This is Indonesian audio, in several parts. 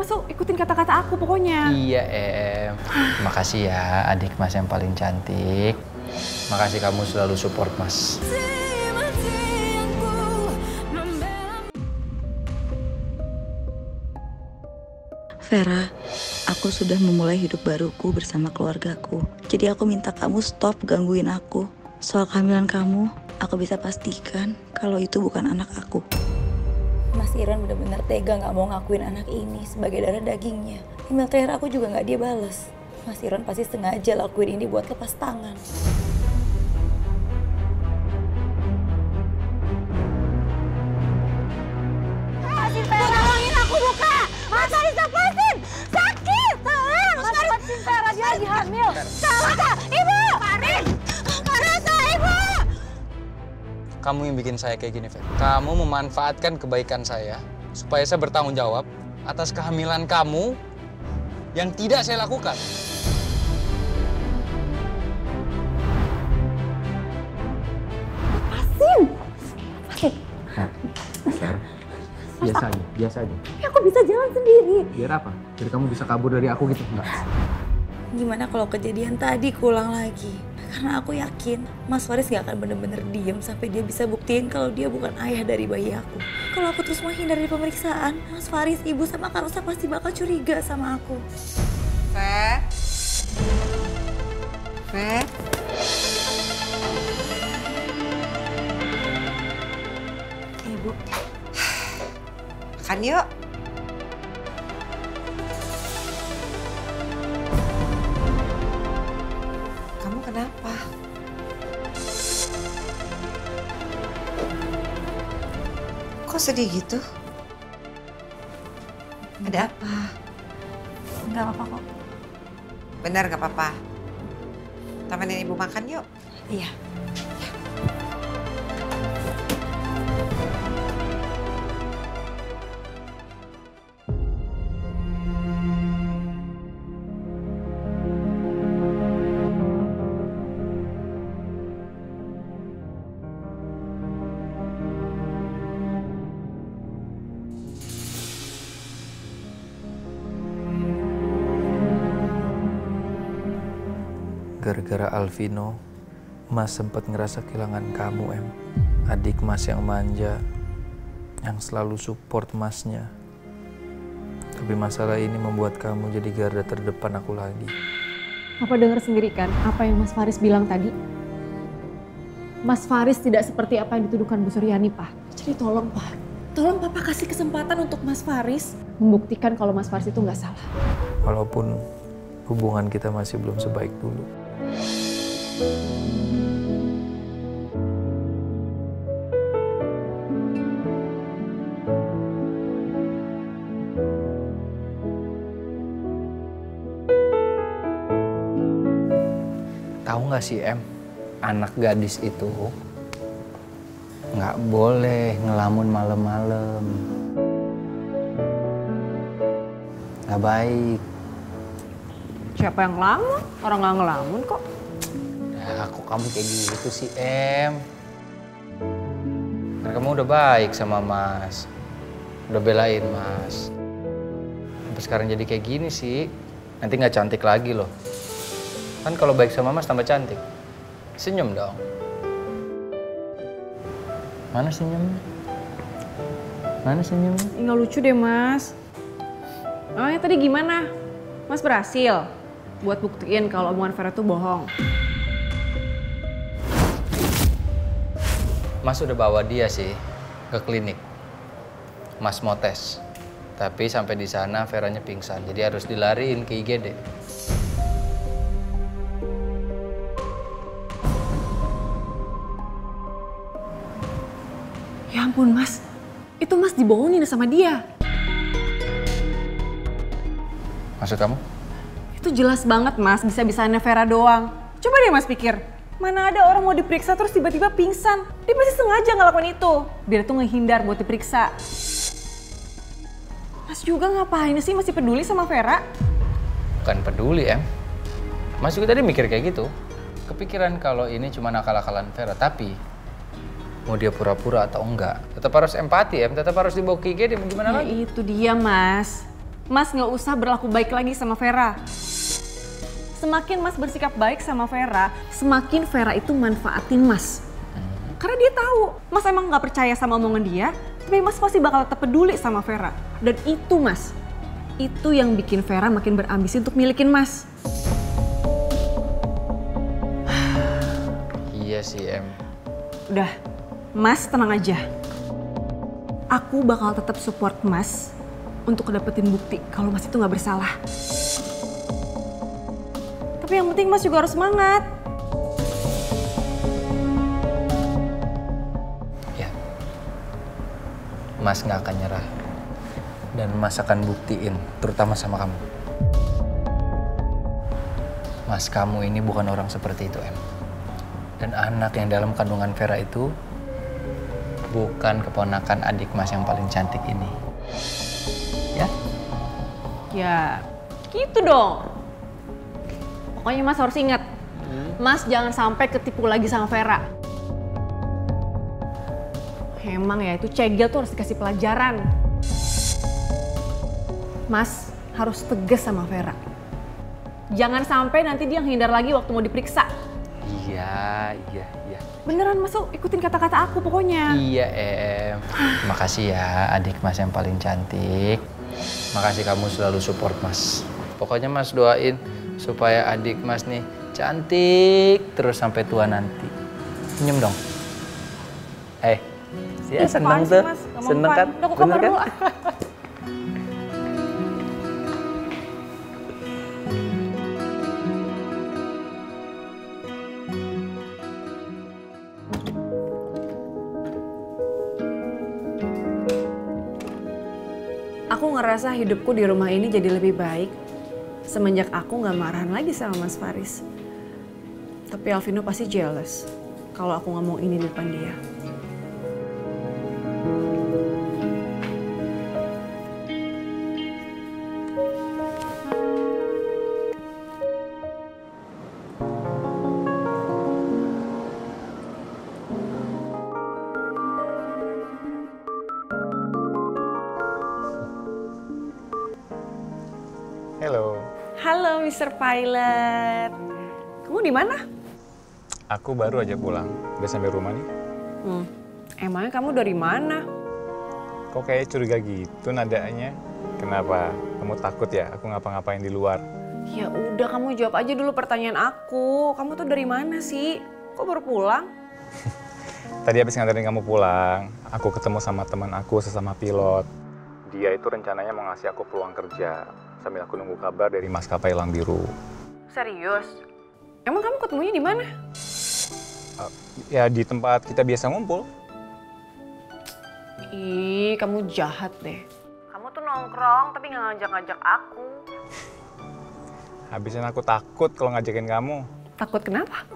Mas tuh ikutin kata-kata aku pokoknya. Iya Em. Makasih ya adik Mas yang paling cantik. Makasih kamu selalu support Mas. Vera, aku sudah memulai hidup baruku bersama keluargaku. Jadi aku minta kamu stop gangguin aku. Soal kehamilan kamu, aku bisa pastikan kalau itu bukan anak aku. Mas Iran benar-benar tega gak mau ngakuin anak ini sebagai darah dagingnya. Email terakhir aku juga gak dia bales. Mas Iran pasti sengaja lakuin ini buat lepas tangan. Lepasin Vera! Tolongin aku buka! Mas Faris lepasin! Sakit! Tolong! Mas lepasin Vera, dia lagi hamil! Karasa! Ibu! Faris! Karasa! Ibu! Kamu yang bikin saya kayak gini, Fer. Kamu memanfaatkan kebaikan saya supaya saya bertanggung jawab atas kehamilan kamu yang tidak saya lakukan. Lepasin! Biasa aja. Aku bisa jalan sendiri. Biar apa? Biar kamu bisa kabur dari aku gitu, enggak? Gimana kalau kejadian tadi keulang lagi? Karena aku yakin Mas Faris gak akan bener-bener diem sampai dia bisa buktiin kalau dia bukan ayah dari bayi aku. Kalau aku terus menghindar dari pemeriksaan, Mas Faris, Ibu sama Karusa pasti bakal curiga sama aku. Fe? Ibu, Makan yuk. Kamu kenapa? Kok sedih gitu? Ada apa? nggak apa-apa kok. Benar gak apa-apa? Temenin ibu makan yuk. Iya. Gara-gara Alvino, Mas sempat ngerasa kehilangan kamu, Em. Adik Mas yang manja, yang selalu support Masnya. Tapi masalah ini membuat kamu jadi garda terdepan aku lagi. Papa dengar sendiri kan apa yang Mas Faris bilang tadi? Mas Faris tidak seperti apa yang dituduhkan Bu Suryani, Pak. Jadi tolong, Pak. Tolong Papa kasih kesempatan untuk Mas Faris membuktikan kalau Mas Faris itu nggak salah. Walaupun hubungan kita masih belum sebaik dulu. Tahu nggak sih, Em, anak gadis itu nggak boleh ngelamun malam-malam. Nggak baik. Siapa yang ngelamun? Orang nggak ngelamun kok. Ya, kok kamu kayak gitu sih, Em? Kan kamu udah baik sama Mas. Udah belain Mas. Sampai sekarang jadi kayak gini sih. Nanti nggak cantik lagi loh. Kan kalau baik sama Mas tambah cantik. Senyum dong. Mana senyumnya? Mana senyumnya? Nggak lucu deh, Mas. Oh, ya tadi gimana? Mas berhasil buat buktiin kalau omongan Vera tuh bohong. Mas udah bawa dia sih ke klinik. Mas mau tes. Tapi sampai di sana Veranya pingsan. Jadi harus dilariin ke IGD. Ya ampun, Mas. Itu Mas dibohongin sama dia. Maksud kamu? Itu jelas banget, Mas. Bisa-bisanya Vera doang. Coba deh Mas pikir. Mana ada orang mau diperiksa terus tiba-tiba pingsan. Dia pasti sengaja ngelakuin itu. Biar tuh ngehindar buat diperiksa. Mas juga ngapain sih masih peduli sama Vera? Bukan peduli, Em. Mas juga tadi mikir kayak gitu. Kepikiran kalau ini cuma akal-akalan Vera. Tapi mau dia pura-pura atau enggak, tetap harus empati, Em. Tetap harus dibawa ke IGD, gimana Ya lagi? itu dia, Mas. Mas nggak usah berlaku baik lagi sama Vera. Semakin Mas bersikap baik sama Vera, semakin Vera itu manfaatin Mas. Karena dia tahu Mas emang nggak percaya sama omongan dia, tapi Mas pasti bakal tetap peduli sama Vera. Dan itu Mas, itu yang bikin Vera makin berambisi untuk milikin Mas. Iya sih, Em. Udah, Mas tenang aja. Aku bakal tetap support Mas untuk dapetin bukti kalau Mas itu nggak bersalah. Tapi yang penting Mas juga harus semangat. Ya, Mas nggak akan nyerah. Dan Mas akan buktiin, terutama sama kamu. Mas, kamu ini bukan orang seperti itu, Em. Dan anak yang dalam kandungan Vera itu bukan keponakan adik Mas yang paling cantik ini. Ya? Ya, gitu dong. Pokoknya Mas harus ingat, Mas jangan sampai ketipu lagi sama Vera. Emang ya, itu cegel tuh harus dikasih pelajaran. Mas harus tegas sama Vera. Jangan sampai nanti dia menghindar lagi waktu mau diperiksa. Iya. Beneran Mas, ikutin kata-kata aku pokoknya. Iya, Em. Makasih ya adik Mas yang paling cantik. Makasih kamu selalu support Mas. Pokoknya Mas doain supaya adik Mas nih cantik terus sampai tua nanti. Senyum dong. Ya seneng tuh. Seneng kan? Udah ke kamar dulu. Aku ngerasa hidupku di rumah ini jadi lebih baik semenjak aku nggak marahan lagi sama Mas Faris. Tapi Alvino pasti jealous kalau aku ngomong ini di depan dia. Halo. Halo Mr. Pilot. Kamu di mana? Aku baru aja pulang. Udah sampai rumah nih. Emangnya kamu dari mana? Kok kayak curiga gitu nadanya? Kenapa? Kamu takut ya aku ngapa-ngapain di luar? Ya udah, kamu jawab aja dulu pertanyaan aku. Kamu tuh dari mana sih? Kok baru pulang? Tadi habis nganterin kamu pulang, aku ketemu sama teman aku sesama pilot. Dia itu rencananya mau ngasih aku peluang kerja sambil aku nunggu kabar dari maskapai Elang Biru. Serius? Emang kamu ketemunya di mana? Ya di tempat kita biasa ngumpul. Ih, kamu jahat deh. Kamu tuh nongkrong tapi nggak ngajak-ngajak aku. Habisin aku takut kalau ngajakin kamu. Takut kenapa?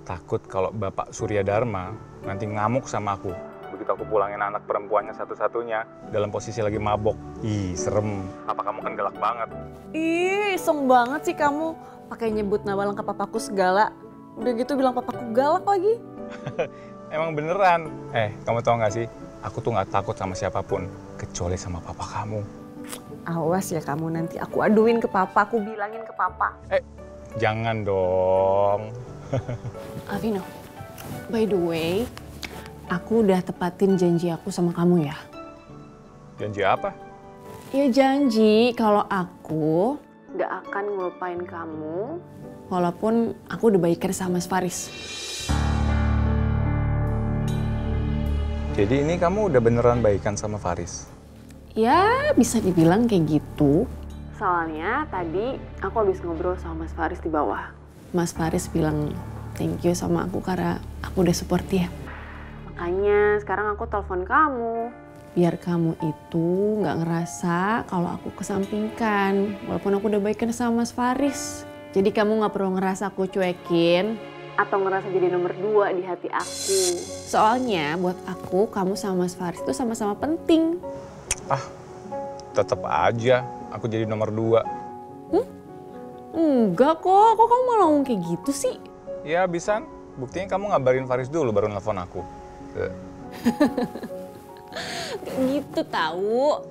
Takut kalau Bapak Surya Dharma nanti ngamuk sama aku. Begitu aku pulangin anak perempuannya satu-satunya dalam posisi lagi mabok. Ih, serem. Apa kamu kan galak banget? Ih, iseng banget sih kamu. Pakai nyebut nama lengkap papaku segala. Udah gitu bilang papaku galak lagi. Emang beneran. Kamu tau gak sih? Aku tuh gak takut sama siapapun. Kecuali sama papa kamu. Awas ya kamu, nanti aku aduin ke papa, aku bilangin ke papa. Jangan dong. Alvino, by the way, aku udah tepatin janji aku sama kamu ya. Janji apa? Ya janji kalau aku gak akan ngelupain kamu walaupun aku udah baikan sama Mas Faris. Jadi ini kamu udah beneran baikan sama Faris? Ya bisa dibilang kayak gitu. Soalnya tadi aku habis ngobrol sama Mas Faris di bawah. Mas Faris bilang thank you sama aku karena aku udah support dia. Makanya sekarang aku telepon kamu. Biar kamu itu nggak ngerasa kalau aku kesampingkan. Walaupun aku udah baikan sama Mas Faris. Jadi kamu nggak perlu ngerasa aku cuekin. Atau ngerasa jadi nomor 2 di hati aku. Soalnya buat aku, kamu sama Mas Faris itu sama-sama penting. Tetep aja aku jadi nomor 2. Enggak kok kamu malah ngomong kayak gitu sih? Ya bisa, buktinya kamu ngabarin Faris dulu baru nelfon aku. Gak gitu tahu.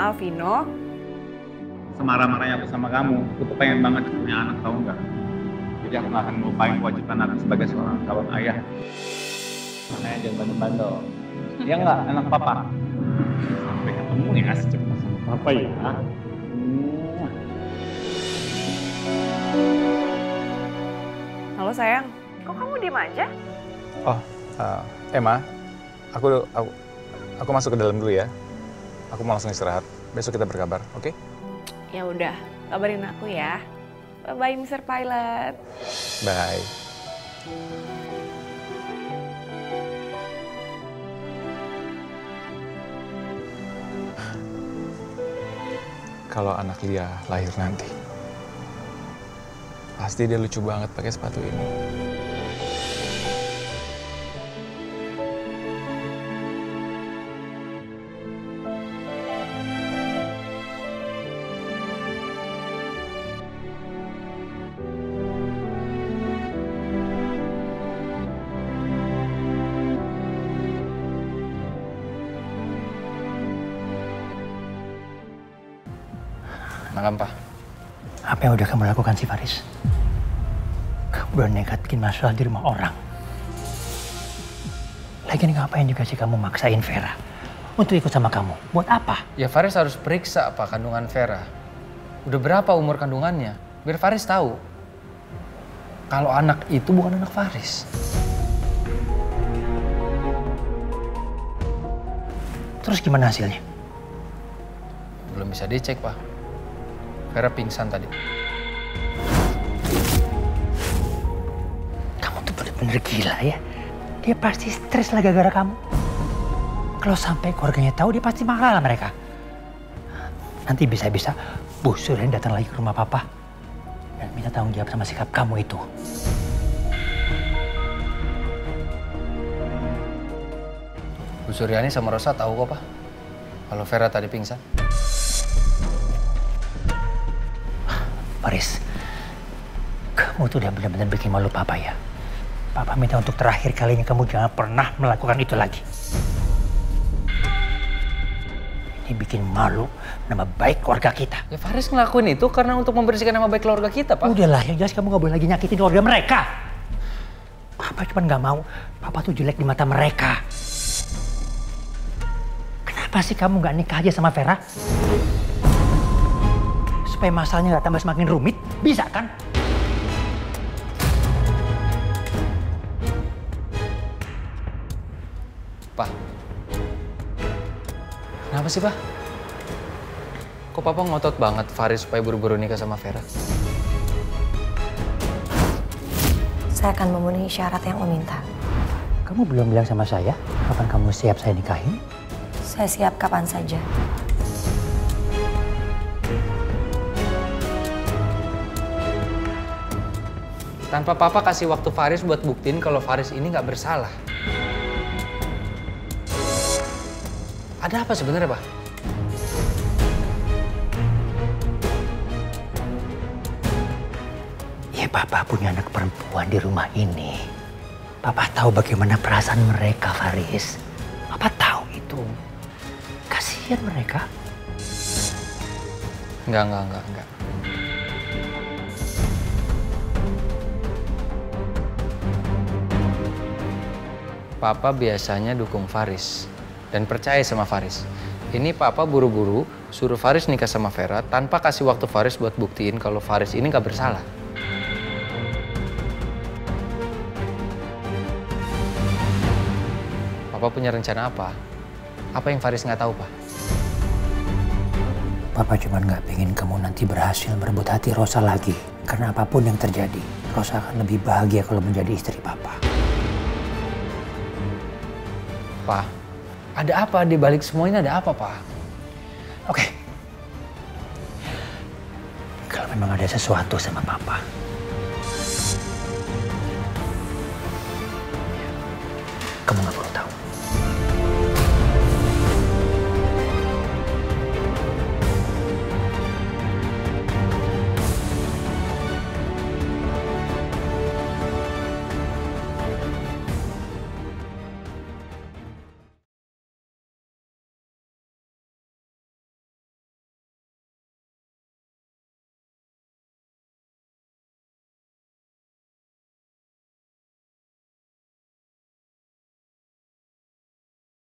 Alvino. Semarah-marahnya aku sama kamu, aku tuh pengen banget punya anak, tahu nggak? Jadi aku nggak akan melupain kewajiban aku sebagai seorang calon ayah. Makanya jangan bandel-bandel. Iya nggak, anak papa? Sampai ketemu ya, secepatnya sama papa ya. Halo sayang, kok kamu diem aja? Oh, Emma, aku masuk ke dalam dulu ya. Aku mau langsung istirahat. Besok kita berkabar, oke? Ya udah, kabarin aku ya. Bye-bye Mr. Pilot. Bye. Kalau anak Lia lahir nanti, pasti dia lucu banget pakai sepatu ini. Malam, Pak. Apa yang udah kamu lakukan sih, Faris? Kamu udah nekat bikin masalah di rumah orang. Lagian ngapain juga sih kamu maksain Vera untuk ikut sama kamu? Buat apa? Ya Faris harus periksa apa kandungan Vera. Udah berapa umur kandungannya? Biar Faris tahu kalau anak itu bukan anak Faris. Terus gimana hasilnya? Belum bisa dicek, Pak. Vera pingsan tadi. Kamu tuh bener-bener gila ya. Dia pasti stres lah gara-gara kamu. Kalau sampai keluarganya tahu, dia pasti marah lah mereka. Nanti bisa-bisa Bu Suryani datang lagi ke rumah papa dan minta tanggung jawab sama sikap kamu itu. Bu Suryani sama Rosa tahu kok, Pak. Kalau Vera tadi pingsan. Faris, kamu tuh udah benar-benar bikin malu papa ya. Papa minta untuk terakhir kalinya kamu jangan pernah melakukan itu lagi. Ini bikin malu nama baik keluarga kita. Ya Faris ngelakuin itu karena untuk membersihkan nama baik keluarga kita, Pak. Udahlah, yang jelas kamu gak boleh lagi nyakitin keluarga mereka. Papa cuma gak mau papa tuh jelek di mata mereka. Kenapa sih kamu gak nikah aja sama Vera? Supaya masalahnya gak tambah semakin rumit, bisa kan? Pak, kenapa sih, Pak? Kok Papa ngotot banget Faris supaya buru-buru nikah sama Vera? Saya akan memenuhi syarat yang Om minta. Kamu belum bilang sama saya, kapan kamu siap saya nikahin? Saya siap kapan saja. Tanpa Papa kasih waktu Faris buat buktiin kalau Faris ini nggak bersalah. Ada apa sebenarnya, Pak? Ya, Papa punya anak perempuan di rumah ini. Papa tahu bagaimana perasaan mereka, Faris. Papa tahu itu. Kasihan mereka. Enggak. Papa biasanya dukung Faris dan percaya sama Faris. Ini Papa buru-buru suruh Faris nikah sama Vera tanpa kasih waktu Faris buat buktiin kalau Faris ini nggak bersalah. Papa punya rencana apa? Apa yang Faris nggak tahu, Pak? Papa cuma nggak pengen kamu nanti berhasil merebut hati Rosa lagi. Karena apapun yang terjadi, Rosa akan lebih bahagia kalau menjadi istri Papa. Pak, ada apa di balik semua ini, ada apa, Pak? Oke. Kalau memang ada sesuatu sama Papa, kamu nggak perlu